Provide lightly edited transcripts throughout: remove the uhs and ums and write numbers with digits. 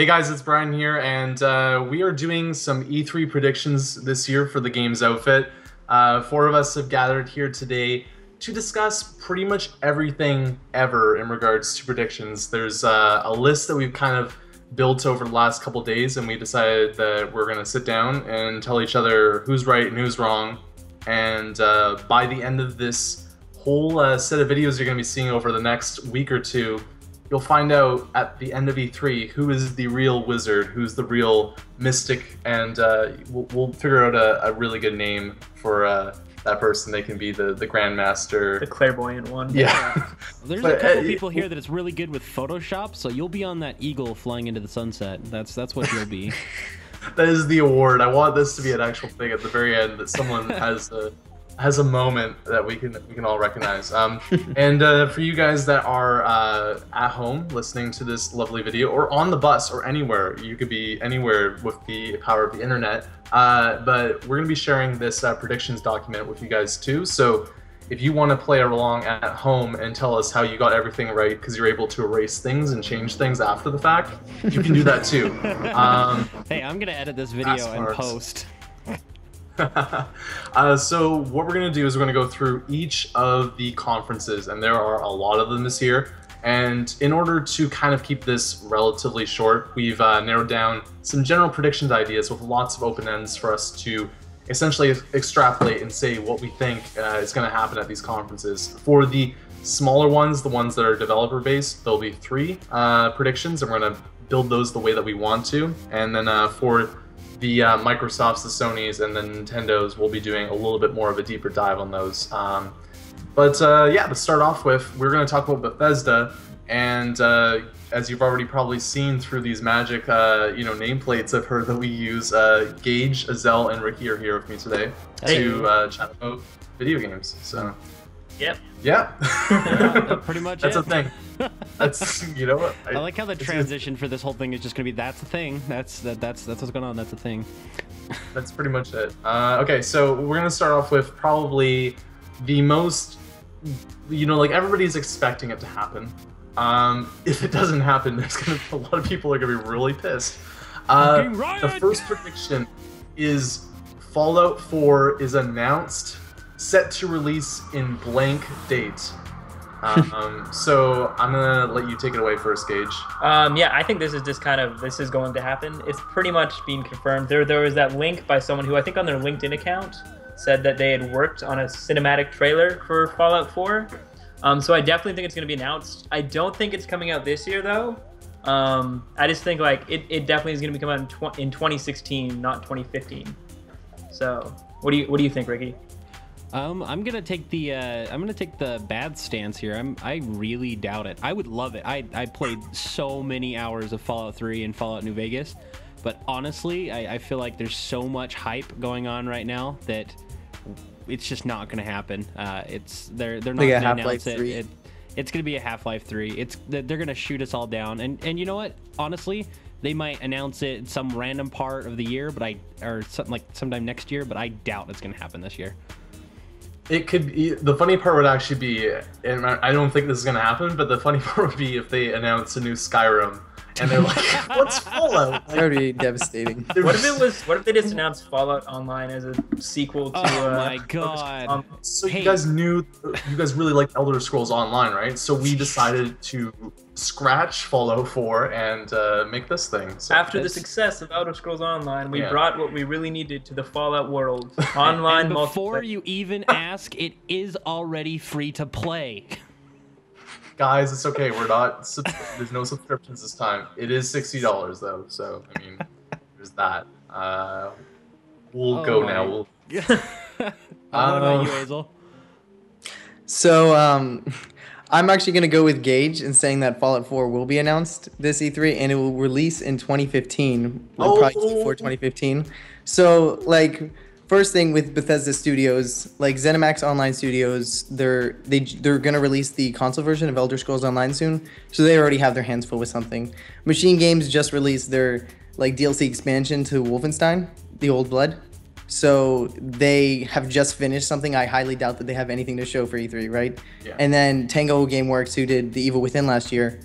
Hey guys, it's Brian here, and we are doing some E3 predictions this year for the game's outfit. Four of us have gathered here today to discuss pretty much everything ever in regards to predictions. There's a list that we've kind of built over the last couple days, and we decided that we're going to sit down and tell each other who's right and who's wrong. And by the end of this whole set of videos you're going to be seeing over the next week or two, you'll find out at the end of E3 who is the real wizard, who's the real mystic, and we'll figure out a really good name for that person. They can be the Grandmaster. The clairvoyant one. Yeah. There's a couple people here that is really good with Photoshop, so you'll be on that eagle flying into the sunset. That's what you'll be. That is the award. I want this to be an actual thing at the very end, that someone has a moment that we can all recognize. And for you guys that are at home listening to this lovely video, or on the bus, or anywhere, you could be anywhere with the power of the internet. But we're gonna be sharing this predictions document with you guys too. So if you want to play along at home and tell us how you got everything right, because you're able to erase things and change things after the fact, you can do that too. Hey, I'm gonna edit this video and post. So what we're going to do is we're going to go through each of the conferences, and there are a lot of them this year. And in order to kind of keep this relatively short, we've narrowed down some general predictions ideas with lots of open ends for us to essentially extrapolate and say what we think is going to happen at these conferences. For the smaller ones, the ones that are developer based, there'll be 3 predictions, and we're going to build those the way that we want to. And then for the Microsofts, the Sonys, and the Nintendos will be doing a little bit more of a deeper dive on those. Yeah, to start off with, we're going to talk about Bethesda, and as you've already probably seen through these magic, nameplates I've heard that we use, Gage, Azael, and Ricky are here with me today to chat about video games. So. Yep. Yeah. Yeah, pretty much. That's a thing. That's what I like how the transition for this whole thing is just gonna be that's a thing. That's what's going on. That's a thing. That's pretty much it. Okay, so we're gonna start off with probably the most, like everybody's expecting it to happen. If it doesn't happen, there's gonna be a lot of people are gonna be really pissed. The first prediction is Fallout 4 is announced, set to release in blank date. So I'm gonna let you take it away first, Gage. Yeah, I think this is just this is going to happen. It's pretty much being confirmed. There was that link by someone who I think on their LinkedIn account said that they had worked on a cinematic trailer for Fallout 4. So I definitely think it's going to be announced. I don't think it's coming out this year though. I just think it definitely is going to be coming out in 2016, not 2015. So what do you think, Ricky? I'm gonna take the bad stance here. I really doubt it. I would love it. I played so many hours of Fallout 3 and Fallout New Vegas, but honestly, I feel like there's so much hype going on right now that it's just not gonna happen. They're not gonna announce it. It's gonna be a Half-Life 3. They're gonna shoot us all down, and you know what? Honestly, they might announce it some random part of the year, or something like sometime next year. But I doubt it's gonna happen this year. It could be, the funny part would actually be, and I don't think this is going to happen, but the funny part would be if they announce a new Skyrim, and they're like, what's Fallout? That would be devastating. What if they just announced Fallout Online as a sequel to... Oh my god. So you guys really liked Elder Scrolls Online, right? So we decided to scratch Fallout 4 and make this thing. So after the success of Elder Scrolls Online, we brought what we really needed to the Fallout world. Online and before you even ask, it is already free to play. Guys, it's okay. There's no subscriptions this time. It is $60 though, so I mean, there's that. We'll go now. What about you, Azael? So, I'm actually going to go with Gage in saying that Fallout 4 will be announced this E3, and it will release in 2015, probably Q4 2015. So, first thing with Bethesda Studios, ZeniMax Online Studios, they're going to release the console version of Elder Scrolls Online soon, so they already have their hands full with something. Machine Games just released their DLC expansion to Wolfenstein, The Old Blood. So they have just finished something. I highly doubt that they have anything to show for E3, right? Yeah. And then Tango Gameworks, who did The Evil Within last year,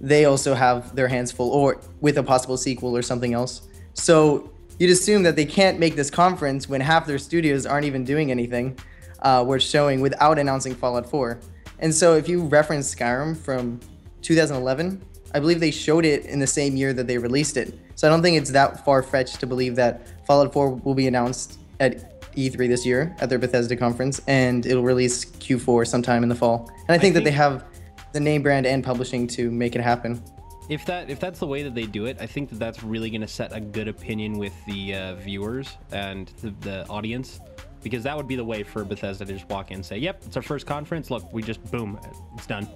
they also have their hands full, or with a possible sequel or something else. So you'd assume that they can't make this conference when half their studios aren't even doing anything worth showing without announcing Fallout 4. And so if you reference Skyrim from 2011, I believe they showed it in the same year that they released it. So I don't think it's that far-fetched to believe that Fallout 4 will be announced at E3 this year at their Bethesda conference, and it'll release Q4 sometime in the fall. And I think that they have the name brand and publishing to make it happen. If that's the way that they do it, I think that that's really going to set a good opinion with the viewers and the audience, because that would be the way for Bethesda to just walk in and say, yep, it's our first conference. Look, we just, boom, it's done.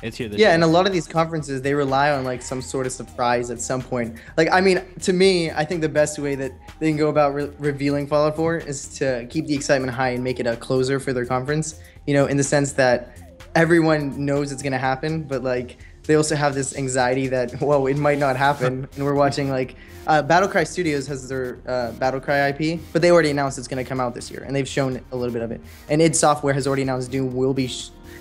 It's here this year. And a lot of these conferences, they rely on like some sort of surprise at some point. Like, I mean, to me, I think the best way that they can go about revealing Fallout 4 is to keep the excitement high and make it a closer for their conference, you know, in the sense that everyone knows it's going to happen, but like they also have this anxiety that, whoa, it might not happen. And we're watching like Battlecry Studios has their Battlecry IP, but they already announced it's going to come out this year, and they've shown a little bit of it. And id Software has already announced Doom will be,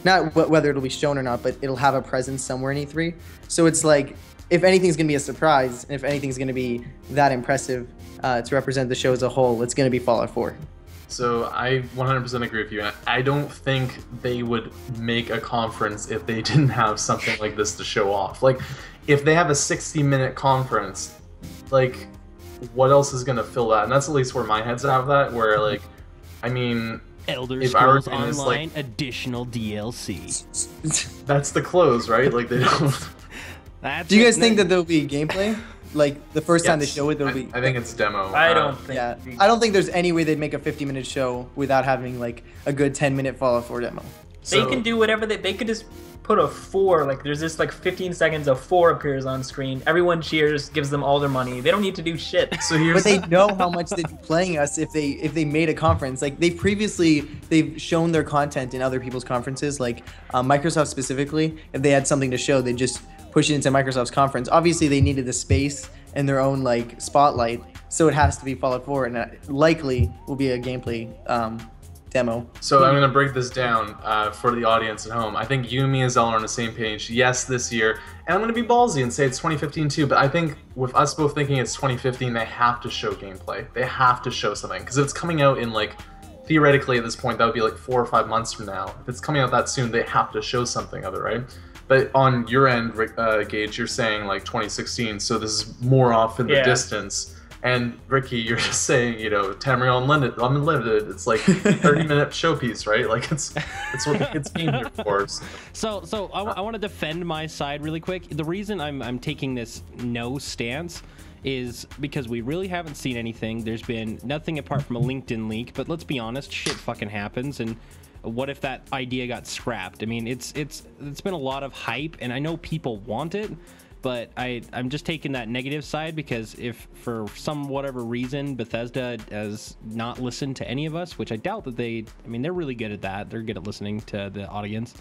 not whether it'll be shown or not, but it'll have a presence somewhere in E3. So it's like, if anything's going to be a surprise, and if anything's going to be that impressive to represent the show as a whole, it's going to be Fallout 4. So I 100% agree with you. I don't think they would make a conference if they didn't have something like this to show off. Like, if they have a 60-minute conference, like, what else is going to fill that? And that's at least where my head's at with that, where, like, I mean, Elder if Scrolls Online, Online additional DLC. That's the close, right? Like, they don't... Do you guys think that there'll be gameplay? Like, the first time they show it, there'll be... I think it's demo. I don't think... Yeah, I don't think there's any way they'd make a 50-minute show without having, like, a good 10-minute Fallout 4 demo. They can do whatever they could just put a 4, like, there's just, like, 15 seconds of 4 appears on screen. Everyone cheers, gives them all their money. They don't need to do shit. So here's... But they know how much they'd be playing us if they made a conference. Like, they've shown their content in other people's conferences, like, Microsoft specifically. If they had something to show, they'd just push it into Microsoft's conference. Obviously, they needed the space and their own like spotlight, so it has to be Fallout 4, and likely will be a gameplay demo. So I'm gonna break this down for the audience at home. I think you and me, Azael, are on the same page. Yes, this year, and I'm gonna be ballsy and say it's 2015 too. But I think with us both thinking it's 2015, they have to show gameplay. They have to show something, because if it's coming out in like, theoretically at this point, that would be like 4 or 5 months from now. If it's coming out that soon, they have to show something of it, right? But on your end, Gage, you're saying like 2016, so this is more off in the distance. And Ricky, you're just saying, you know, Tamriel Unlimited. It's like 30-minute showpiece, right? Like it's what the kids came here for. So I want to defend my side really quick. The reason I'm taking this no stance is because we really haven't seen anything. There's been nothing apart from a LinkedIn leak. But let's be honest, shit fucking happens, and what if that idea got scrapped? I mean, it's been a lot of hype, and I know people want it, but I'm just taking that negative side, because if for some whatever reason Bethesda has not listened to any of us, which I doubt that they're really good at that. They're good at listening to the audience,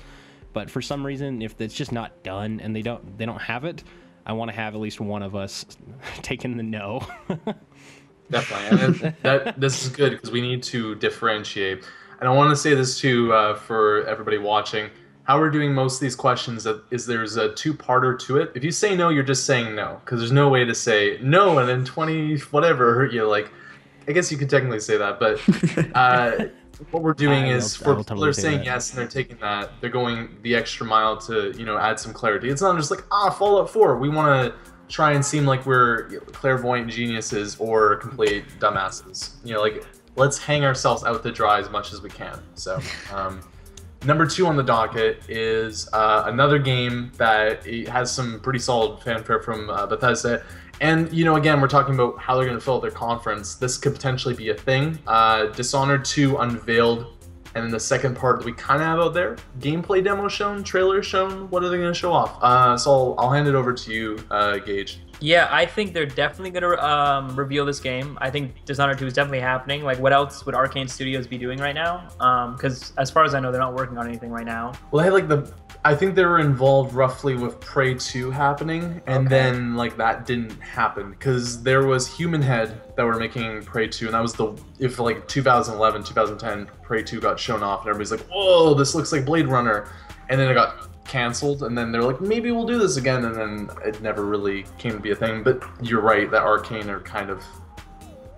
but for some reason, if it's just not done and they don't have it, I want to have at least one of us taking the no. Definitely, and this is good because we need to differentiate. And I want to say this too for everybody watching. How we're doing most of these questions is there's a two-parter to it. If you say no, you're just saying no, because there's no way to say no and then 20 whatever hurt you. Like, I guess you could technically say that, but what we're doing is for people that are saying yes and they're taking that, they're going the extra mile to, you know, add some clarity. It's not just like, Fallout 4. We want to try and seem like we're clairvoyant geniuses or complete dumbasses. You know, like, let's hang ourselves out to dry as much as we can. So, number 2 on the docket is another game that has some pretty solid fanfare from Bethesda. And, you know, again, we're talking about how they're going to fill out their conference. This could potentially be a thing. Dishonored 2 unveiled. And then the second part that we kind of have out there, gameplay demo shown, trailer shown. What are they going to show off? So I'll hand it over to you, Gage. Yeah, I think they're definitely going to reveal this game. I think Dishonored 2 is definitely happening. Like, what else would Arcane Studios be doing right now? Because as far as I know, they're not working on anything right now. Well, they had like I think they were involved roughly with Prey 2 happening, and then like that didn't happen because there was Human Head that were making Prey 2, and that was if like 2011, 2010, Prey 2 got shown off, and everybody's like, whoa, this looks like Blade Runner. And then it got canceled, and then they're like, maybe we'll do this again, and then it never really came to be a thing. But you're right, that Arcane are kind of,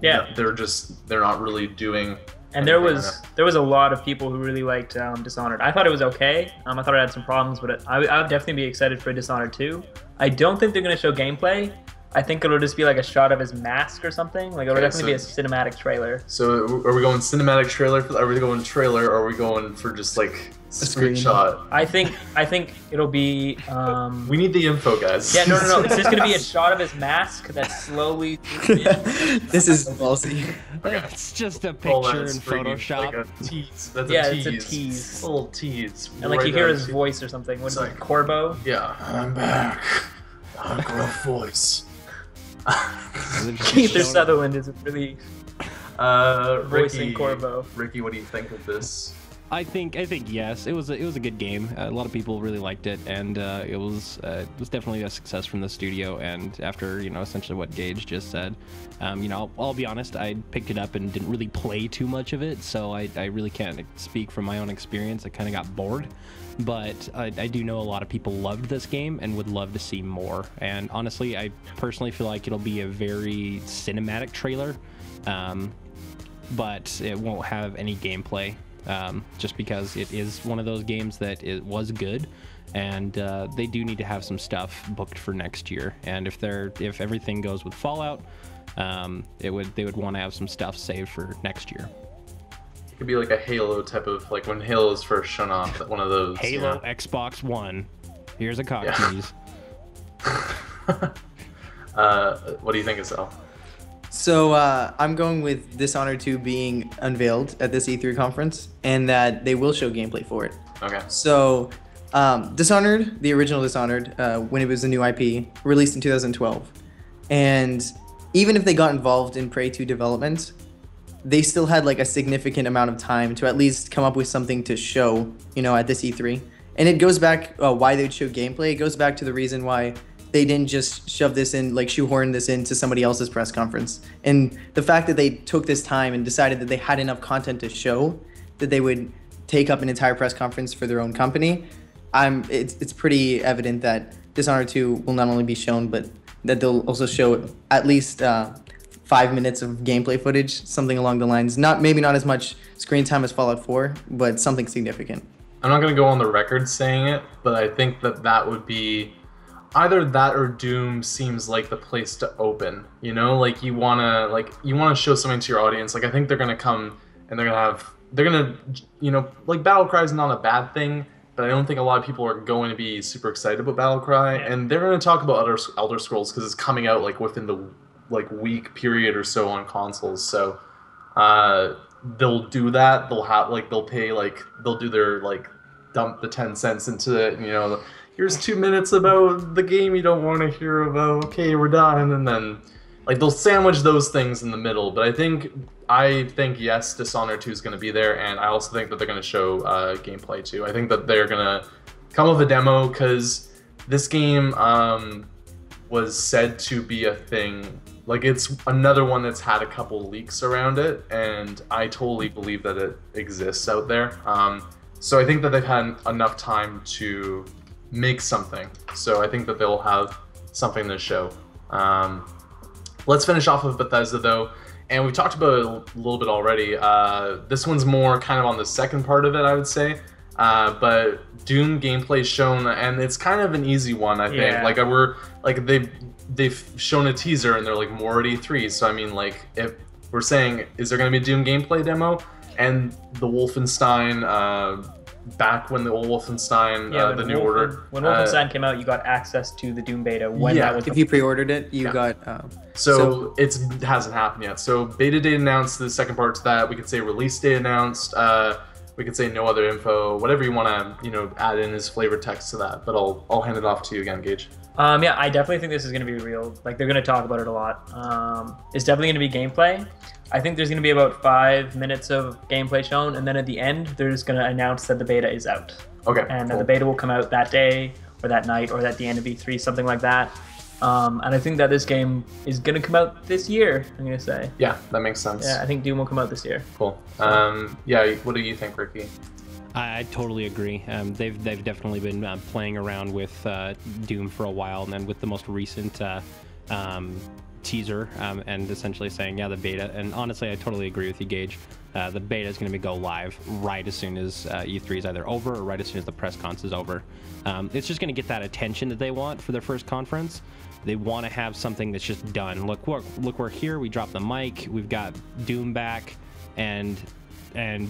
they're not really doing. And there was a lot of people who really liked Dishonored. I thought it was okay. I thought it had some problems, but I would definitely be excited for Dishonored 2. I don't think they're going to show gameplay. I think it'll just be like a shot of his mask or something. Like it'll definitely be a cinematic trailer. So are we going cinematic trailer? Are we going trailer? Or are we going for just like a screenshot? I think it'll be. We need the info, guys. Yeah, no. It's just gonna be a shot of his mask that slowly. This is ballsy. It's just a picture in Photoshop. Like a tease. That's yeah, a tease. it's a tease. A little tease. And like you hear his voice or something. What's it, like Corbo? Yeah, I'm back. A gruff voice. Keith Sutherland is really voicing Ricky, Corvo. Ricky, what do you think of this? I think yes, it was a good game. A lot of people really liked it, and it was definitely a success from the studio. And after essentially what Gage just said, I'll be honest, I picked it up and didn't really play too much of it, so I really can't speak from my own experience. I kind of got bored. But I do know a lot of people loved this game and would love to see more. And honestly, I personally feel like it'll be a very cinematic trailer, but it won't have any gameplay, just because it is one of those games that it was good, and they do need to have some stuff booked for next year. And if everything goes with Fallout, they would want to have some stuff saved for next year. It could be like a Halo type of, like when Halo was first shown off, one of those. Halo Xbox One. Here's a cock tease. What do you think, Azael? So I'm going with Dishonored 2 being unveiled at this E3 conference, and that they will show gameplay for it. Okay. So Dishonored, the original Dishonored, when it was a new IP, released in 2012. And even if they got involved in Prey 2 development, they still had like a significant amount of time to at least come up with something to show, at this E3. And it goes back, why they'd show gameplay, it goes back to the reason why they didn't just shove this in, like shoehorn this into somebody else's press conference. And the fact that they took this time and decided that they had enough content to show that they would take up an entire press conference for their own company, it's pretty evident that Dishonored 2 will not only be shown, but that they'll also show at least 5 minutes of gameplay footage, something along the lines. Maybe not as much screen time as Fallout 4, but something significant. I'm not going to go on the record saying it, but I think that would be either that or Doom seems like the place to open. Like you want to show something to your audience. Like I think they're going to come and they're going to like Battlecry is not a bad thing, but I don't think a lot of people are going to be super excited about Battlecry, and they're going to talk about Elder Scrolls because it's coming out like within the week period or so on consoles. So they'll do that. They'll do their dump the 10 cents into it, here's 2 minutes about the game you don't want to hear about, okay, we're done, and then they'll sandwich those things in the middle. But I think yes, Dishonored 2 is going to be there, and I also think that they're going to show gameplay too. I think that they're going to come with a demo, because this game was said to be a thing. Like it's another one that's had a couple leaks around it, and I totally believe that it exists out there. So I think that they've had enough time to make something. So I think that they'll have something to show. Let's finish off with Bethesda though, and we talked about it a little bit already. This one's more kind of on the second part of it, I would say. But Doom gameplay shown, and it's kind of an easy one, I think. They've shown a teaser, and they're like more at E3. So I mean, if we're saying, is there going to be a Doom gameplay demo? And the Wolfenstein, back when the old Wolfenstein, the New Order. When Wolfenstein came out, you got access to the Doom beta. If you pre-ordered it, you got. So it hasn't happened yet. So beta date announced. The second part to that, we could say release date announced. We could say no other info. Whatever you want to add in as flavor text to that. But I'll hand it off to you again, Gage. I definitely think this is going to be real. Like they're going to talk about it a lot. It's definitely going to be gameplay. I think there's going to be about 5 minutes of gameplay shown, and then at the end, they're just going to announce that the beta is out. Okay. And the beta will come out that day, or that night, or at the end of E3, something like that. And I think that this game is going to come out this year, I'm going to say. Yeah, that makes sense. Yeah, I think Doom will come out this year. Cool. What do you think, Ricky? I totally agree. They've definitely been playing around with Doom for a while, and then with the most recent teaser, and essentially saying, yeah, the beta. And honestly, I totally agree with you, Gage. The beta is going to go live right as soon as E3 is either over or right as soon as the press cons is over. It's just going to get that attention that they want for their first conference. They want to have something that's just done. Look, we're here. We dropped the mic. We've got Doom back, and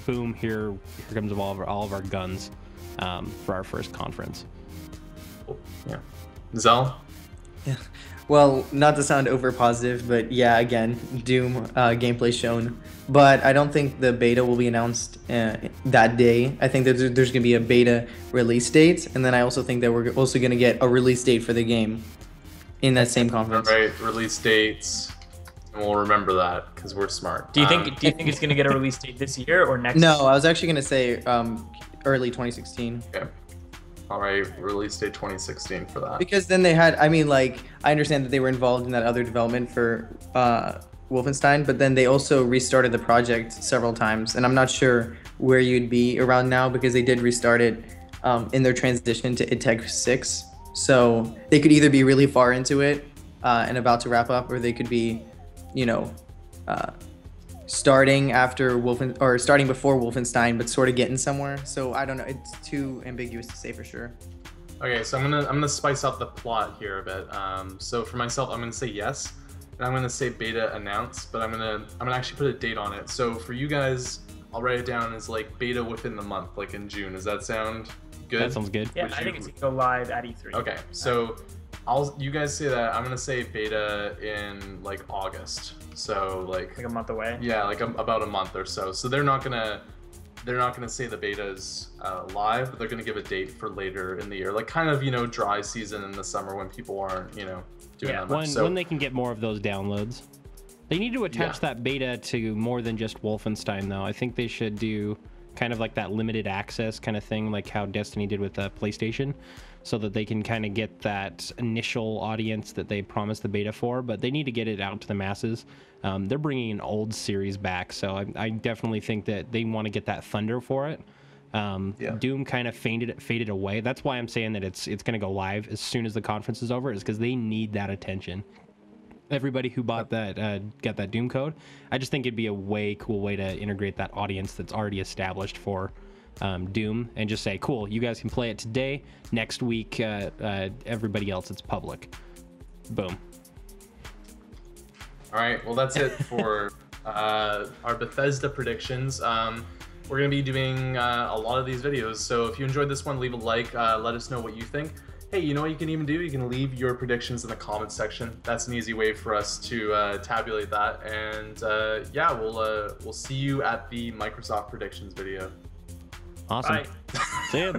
boom, here comes all of our guns for our first conference. Yeah. Zell? Yeah. Well, not to sound over positive, but yeah, again, Doom gameplay shown. But I don't think the beta will be announced that day. I think that there's going to be a beta release date, and then I also think that we're also going to get a release date for the game in that same conference. Right, release dates. And we'll remember that because we're smart. Do you think it's going to get a release date this year or next? No, I was actually going to say early 2016. Okay. All right, release date 2016 for that. Because then they had, I mean, like, I understand that they were involved in that other development for Wolfenstein, but then they also restarted the project several times, and I'm not sure where you'd be around now because they did restart it in their transition to id Tech 6. So they could either be really far into it and about to wrap up, or they could be, starting after starting before Wolfenstein, but sort of getting somewhere. So I don't know. It's too ambiguous to say for sure. Okay, so I'm gonna spice up the plot here a bit. So for myself, I'm gonna say yes, and I'm gonna say beta announced, but I'm gonna actually put a date on it. So for you guys, I'll write it down as like beta within the month, like in June. Does that sound good? That sounds good. Yeah, I think it's gonna go live at E3. Okay, so you guys say that. I'm gonna say beta in like August. So like a month away. Yeah, like about a month or so. So they're not gonna say the beta's live, but they're gonna give a date for later in the year, like kind of dry season in the summer when people aren't doing that much. When they can get more of those downloads. They need to attach that beta to more than just Wolfenstein, though. I think they should do kind of like that limited access kind of thing, like how Destiny did with PlayStation, so that they can kind of get that initial audience that they promised the beta for, but they need to get it out to the masses. They're bringing an old series back, so I definitely think that they want to get that thunder for it. Doom kind of faded away. That's why I'm saying that it's going to go live as soon as the conference is over, is because they need that attention. Everybody who bought that, got that Doom code, I just think it'd be a way cool way to integrate that audience that's already established for Doom, and just say, cool, you guys can play it today, next week, everybody else, it's public. Boom. All right, well, that's it for our Bethesda predictions. We're going to be doing a lot of these videos, so if you enjoyed this one, leave a like, let us know what you think. Hey, you know what you can even do? You can leave your predictions in the comments section. That's an easy way for us to tabulate that. And yeah, we'll see you at the Microsoft predictions video. Awesome. Bye. See ya.